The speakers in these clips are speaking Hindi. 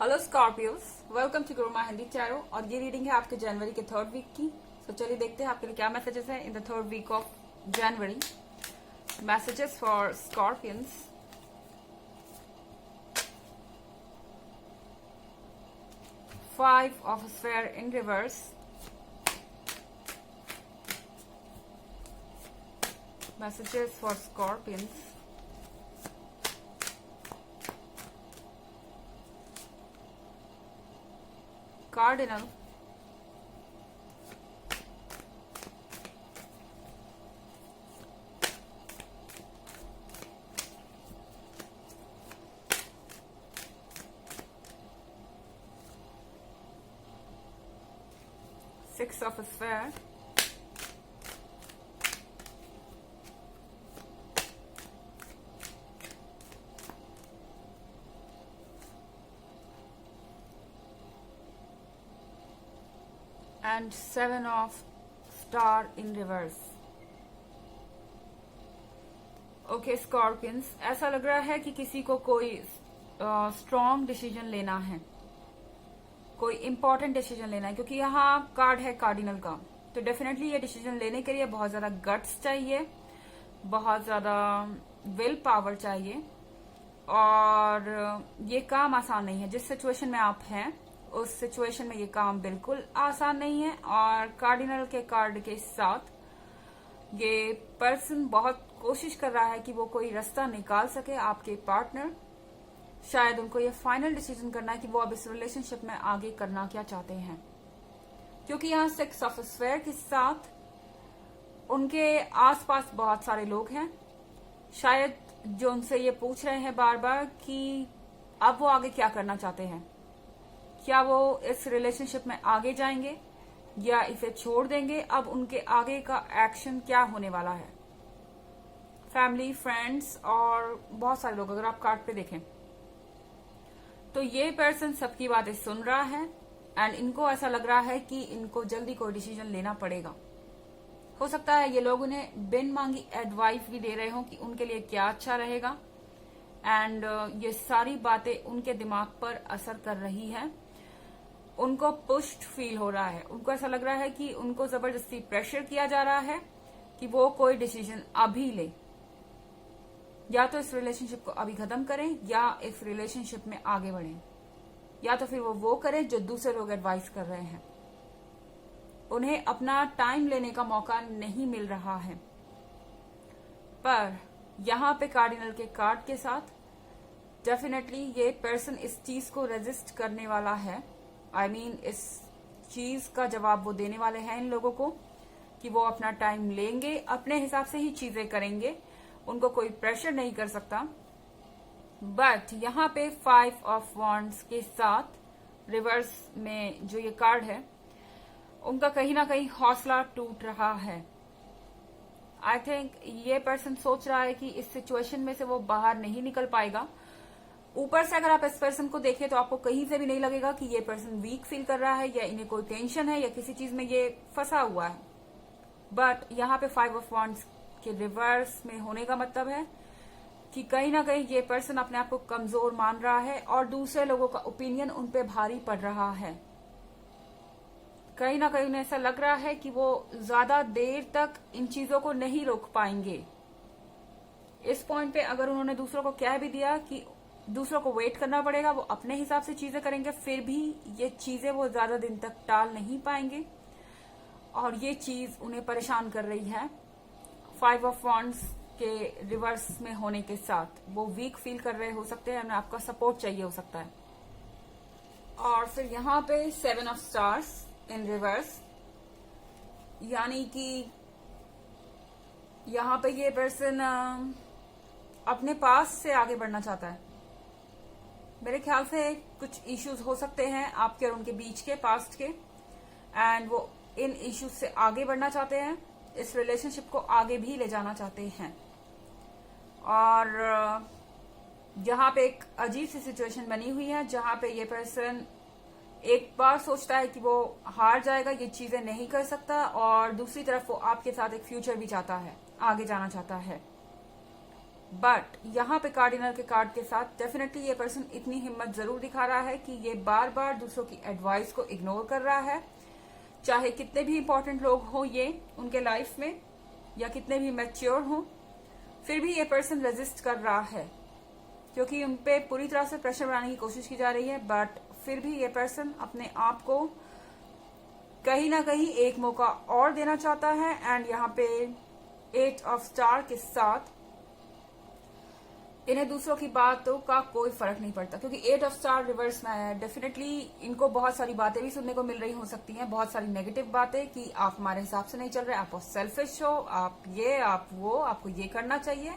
Hello Scorpios, welcome to Guruma Hindi tarot. और ये रीडिंग है आपके जनवरी के थर्ड वीक की। तो चलिए देखते हैं आपके लिए क्या मैसेजेस हैं in the third week of January. Messages for scorpions. Five of sphere in reverse, messages for scorpions. Cardinal, Six of a Sphere, and Seven of Star in reverse. Okay scorpions, ऐसा लग रहा है कि किसी को कोई स्ट्रॉन्ग डिसीजन लेना है, कोई इंपॉर्टेंट डिसीजन लेना है, क्योंकि यहाँ कार्ड है कार्डिनल का। तो डेफिनेटली ये डिसीजन लेने के लिए बहुत ज्यादा गट्स चाहिए, बहुत ज्यादा विल पावर चाहिए, और ये काम आसान नहीं है। जिस सिचुएशन में आप हैं उस सिचुएशन में ये काम बिल्कुल आसान नहीं है। और कार्डिनल के कार्ड के साथ ये पर्सन बहुत कोशिश कर रहा है कि वो कोई रास्ता निकाल सके। आपके पार्टनर शायद उनको ये फाइनल डिसीजन करना है कि वो अब इस रिलेशनशिप में आगे करना क्या चाहते हैं, क्योंकि यहाँ सिक्स ऑफ स्फेयर के साथ उनके आसपास बहुत सारे लोग हैं, शायद जो उनसे ये पूछ रहे हैं बार बार कि अब वो आगे क्या करना चाहते हैं। क्या वो इस रिलेशनशिप में आगे जाएंगे या इसे छोड़ देंगे? अब उनके आगे का एक्शन क्या होने वाला है? फैमिली, फ्रेंड्स और बहुत सारे लोग, अगर आप कार्ड पे देखें तो ये पर्सन सबकी बातें सुन रहा है एंड इनको ऐसा लग रहा है कि इनको जल्दी कोई डिसीजन लेना पड़ेगा। हो सकता है ये लोग उन्हें बिन मांगी एडवाइस भी दे रहे हो कि उनके लिए क्या अच्छा रहेगा, एंड ये सारी बातें उनके दिमाग पर असर कर रही है। उनको पुश्ड फील हो रहा है, उनको ऐसा लग रहा है कि उनको जबरदस्ती प्रेशर किया जा रहा है कि वो कोई डिसीजन अभी ले, या तो इस रिलेशनशिप को अभी खत्म करें या इस रिलेशनशिप में आगे बढ़ें, या तो फिर वो करें जो दूसरे लोग एडवाइस कर रहे हैं। उन्हें अपना टाइम लेने का मौका नहीं मिल रहा है। पर यहाँ पे कार्डिनल के कार्ड के साथ डेफिनेटली ये पर्सन इस चीज को रेजिस्ट करने वाला है। I mean, इस चीज का जवाब वो देने वाले हैं इन लोगों को कि वो अपना टाइम लेंगे, अपने हिसाब से ही चीजें करेंगे, उनको कोई प्रेशर नहीं कर सकता। बट यहाँ पे फाइव ऑफ वॉन्ड्स के साथ रिवर्स में जो ये कार्ड है, उनका कहीं ना कहीं हौसला टूट रहा है। आई थिंक ये पर्सन सोच रहा है कि इस सिचुएशन में से वो बाहर नहीं निकल पाएगा। ऊपर से अगर आप इस पर्सन को देखें तो आपको कहीं से भी नहीं लगेगा कि ये पर्सन वीक फील कर रहा है या इन्हें कोई टेंशन है या किसी चीज में ये फंसा हुआ है। बट यहाँ पे फाइव ऑफ वॉन्ड्स के रिवर्स में होने का मतलब है कि कहीं ना कहीं ये पर्सन अपने आप को कमजोर मान रहा है और दूसरे लोगों का ओपिनियन उन पे भारी पड़ रहा है। कहीं ना कहीं उन्हें ऐसा लग रहा है कि वो ज्यादा देर तक इन चीजों को नहीं रोक पाएंगे। इस पॉइंट पे अगर उन्होंने दूसरों को कह भी दिया कि दूसरों को वेट करना पड़ेगा, वो अपने हिसाब से चीजें करेंगे, फिर भी ये चीजें वो ज्यादा दिन तक टाल नहीं पाएंगे और ये चीज उन्हें परेशान कर रही है। फाइव ऑफ वॉन्ड्स के रिवर्स में होने के साथ वो वीक फील कर रहे हो सकते हैं, उन्हें आपका सपोर्ट चाहिए हो सकता है। और फिर यहाँ पे seven of stars in reverse, यानी कि यहाँ पे ये पर्सन अपने पास से आगे बढ़ना चाहता है। मेरे ख्याल से कुछ इश्यूज हो सकते हैं आपके और उनके बीच के पास्ट के, एंड वो इन इश्यूज से आगे बढ़ना चाहते हैं, इस रिलेशनशिप को आगे भी ले जाना चाहते हैं। और यहाँ पे एक अजीब सी सिचुएशन बनी हुई है जहाँ पे ये पर्सन एक बार सोचता है कि वो हार जाएगा, ये चीजें नहीं कर सकता, और दूसरी तरफ वो आपके साथ एक फ्यूचर भी चाहता है, आगे जाना चाहता है। बट यहाँ पे कार्डिनल के कार्ड के साथ डेफिनेटली ये पर्सन इतनी हिम्मत जरूर दिखा रहा है कि ये बार बार दूसरों की एडवाइस को इग्नोर कर रहा है, चाहे कितने भी इंपॉर्टेंट लोग हों ये उनके लाइफ में या कितने भी मैच्योर हों, फिर भी ये पर्सन रेजिस्ट कर रहा है क्योंकि उनपे पूरी तरह से प्रेशर बनाने की कोशिश की जा रही है। बट फिर भी ये पर्सन अपने आप को कहीं ना कहीं एक मौका और देना चाहता है। एंड यहाँ पे 8 ऑफ स्टार के साथ इन्हें दूसरों की बातों का कोई फर्क नहीं पड़ता क्योंकि 8 ऑफ स्टार रिवर्स में आया है। डेफिनेटली इनको बहुत सारी बातें भी सुनने को मिल रही हो सकती हैं, बहुत सारी नेगेटिव बातें कि आप हमारे हिसाब से नहीं चल रहे, आप बहुत सेल्फिश हो, आप ये आप वो, आपको ये करना चाहिए,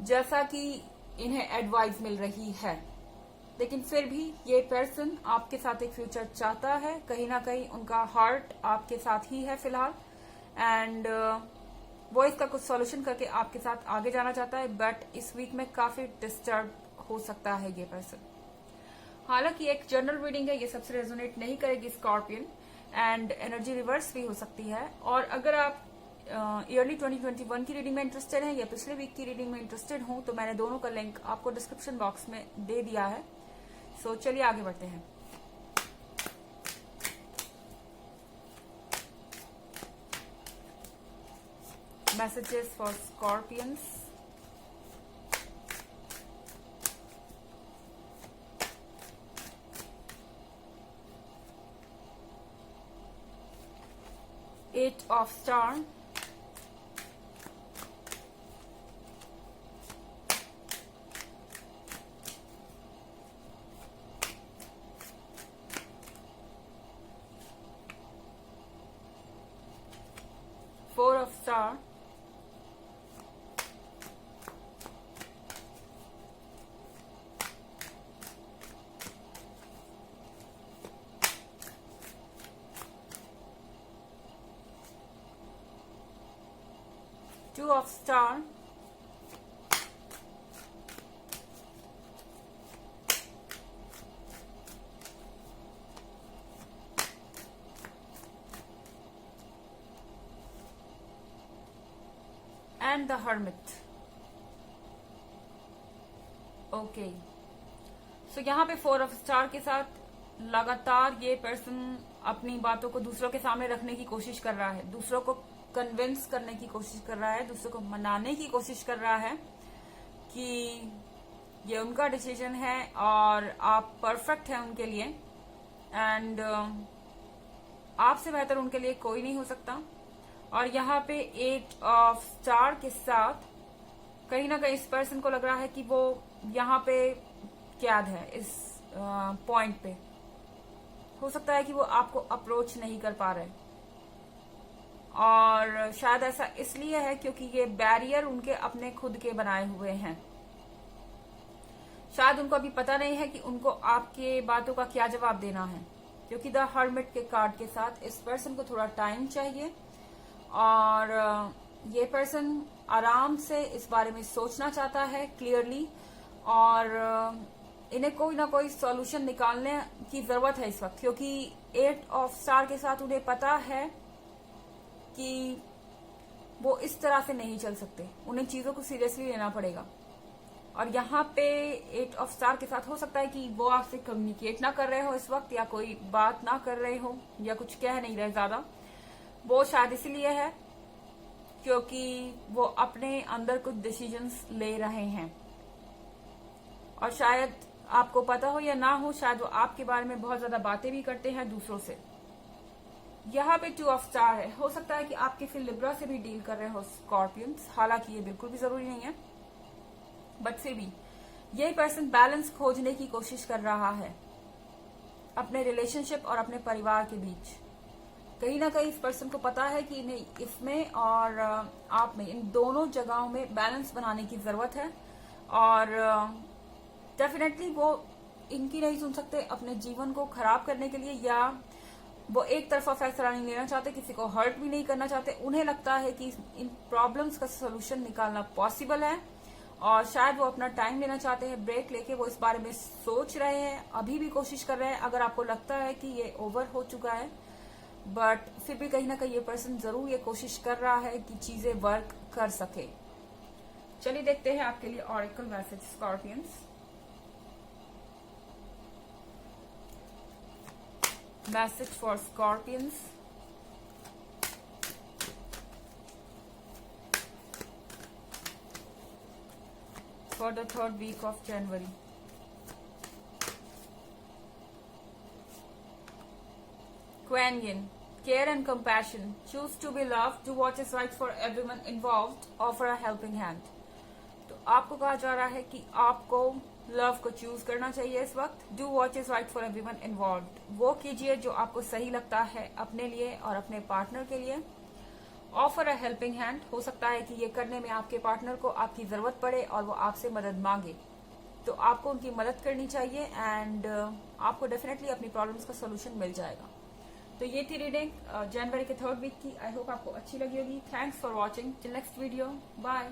जैसा कि इन्हें एडवाइस मिल रही है। लेकिन फिर भी ये पर्सन आपके साथ एक फ्यूचर चाहता है, कहीं ना कहीं उनका हार्ट आपके साथ ही है फिलहाल। एंड वो इसका कुछ सॉल्यूशन करके आपके साथ आगे जाना चाहता है। बट इस वीक में काफी डिस्टर्ब हो सकता है ये पर्सन। हालांकि एक जनरल रीडिंग है, ये सबसे रेजोनेट नहीं करेगी स्कॉर्पियन, एंड एनर्जी रिवर्स भी हो सकती है। और अगर आप ईयरली 2021 की रीडिंग में इंटरेस्टेड हैं या पिछले वीक की रीडिंग में इंटरेस्टेड हूं तो मैंने दोनों का लिंक आपको डिस्क्रिप्शन बॉक्स में दे दिया है। सो चलिए आगे बढ़ते हैं। Messages for Scorpions. Eight of Star. Four of Star. Two of Star. And the Hermit. Okay. So यहाँ पे 4 ऑफ स्टार के साथ लगातार ये पर्सन अपनी बातों को दूसरों के सामने रखने की कोशिश कर रहा है, दूसरों को कन्विंस करने की कोशिश कर रहा है, दूसरों को मनाने की कोशिश कर रहा है कि ये उनका डिसीजन है और आप परफेक्ट हैं उनके लिए। एंड आपसे बेहतर उनके लिए कोई नहीं हो सकता। और यहाँ पे 8 ऑफ स्टार के साथ कहीं ना कहीं इस पर्सन को लग रहा है कि वो यहाँ पे कैद है इस पॉइंट पे। हो सकता है कि वो आपको अप्रोच नहीं कर पा रहे, और शायद ऐसा इसलिए है क्योंकि ये बैरियर उनके अपने खुद के बनाए हुए हैं। शायद उनको अभी पता नहीं है कि उनको आपके बातों का क्या जवाब देना है, क्योंकि द हर्मिट के कार्ड के साथ इस पर्सन को थोड़ा टाइम चाहिए और ये पर्सन आराम से इस बारे में सोचना चाहता है क्लियरली, और इन्हें कोई ना कोई सॉल्यूशन निकालने की जरूरत है इस वक्त, क्योंकि 8 ऑफ स्टार के साथ उन्हें पता है कि वो इस तरह से नहीं चल सकते, उन्हें चीजों को सीरियसली लेना पड़ेगा। और यहाँ पे 8 ऑफ स्टार के साथ हो सकता है कि वो आपसे कम्युनिकेट ना कर रहे हो इस वक्त, या कोई बात ना कर रहे हो, या कुछ कह नहीं रहे ज्यादा। वो शायद इसलिए है क्योंकि वो अपने अंदर कुछ डिसीजंस ले रहे हैं, और शायद आपको पता हो या ना हो, शायद वो आपके बारे में बहुत ज्यादा बातें भी करते हैं दूसरों से। यहाँ पे 2 ऑफ स्टार है, हो सकता है कि आप किसी लिब्रा से भी डील कर रहे हो स्कॉर्पियंस, हालांकि ये बिल्कुल भी जरूरी नहीं है, बट फिर भी ये पर्सन बैलेंस खोजने की कोशिश कर रहा है अपने रिलेशनशिप और अपने परिवार के बीच। कहीं ना कहीं इस पर्सन को पता है कि इन्हें इसमें और आप में, इन दोनों जगहों में बैलेंस बनाने की जरूरत है, और डेफिनेटली वो इनकी नहीं सुन सकते अपने जीवन को खराब करने के लिए, या वो एक तरफा फैसला नहीं लेना चाहते, किसी को हर्ट भी नहीं करना चाहते। उन्हें लगता है कि इन प्रॉब्लम्स का सोल्यूशन निकालना पॉसिबल है, और शायद वो अपना टाइम लेना चाहते हैं, ब्रेक लेके वो इस बारे में सोच रहे हैं, अभी भी कोशिश कर रहे हैं। अगर आपको लगता है कि ये ओवर हो चुका है, बट फिर भी कहीं ना कहीं ये पर्सन जरूर ये कोशिश कर रहा है कि चीजें वर्क कर सके। चलिए देखते हैं आपके लिए oracle message scorpions. Message for scorpions for the third week of January. Kuan Yin, care and compassion. Choose to be loved. Do what is right for everyone involved. Offer a helping hand. तो आपको कहा जा रहा है कि आपको लव को चूज करना चाहिए इस वक्त। Do what is right for everyone involved. वो कीजिए जो आपको सही लगता है अपने लिए और अपने पार्टनर के लिए। ऑफर अ हेल्पिंग हैंड, हो सकता है कि ये करने में आपके पार्टनर को आपकी जरूरत पड़े और वो आपसे मदद मांगे, तो आपको उनकी मदद करनी चाहिए एंड आपको डेफिनेटली अपनी प्रॉब्लम्स का सोल्यूशन मिल जाएगा। तो ये थी रीडिंग जनवरी के 3rd वीक की। आई होप आपको अच्छी लगी होगी। Thanks for watching. Till next video, bye.